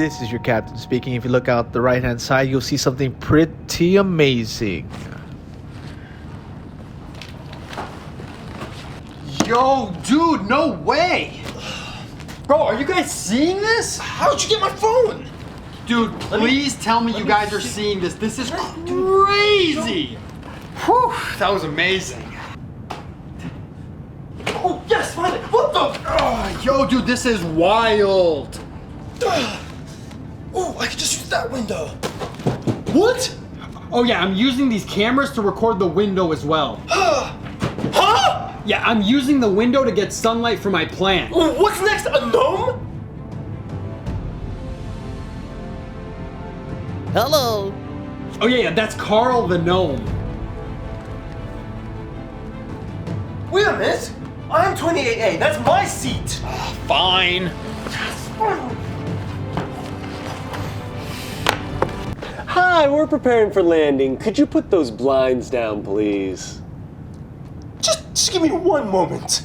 This is your captain speaking. If you look out the right hand side, you'll see something pretty amazing. Yo, dude, no way! Bro, are you guys seeing this? How'd you get my phone? Dude, please tell me you guys are seeing this. This is crazy! Whew, that was amazing. Oh, yes, finally! What the? Yo, dude, this is wild. Oh, I could just use that window. What? Oh yeah, I'm using these cameras to record the window as well. Huh? Yeah, I'm using the window to get sunlight for my plant. What's next? A gnome? Hello. Oh yeah, that's Carl the gnome. Wait a minute. I'm 28A. That's my seat. Fine. Hi, we're preparing for landing. Could you put those blinds down, please? Just give me one moment.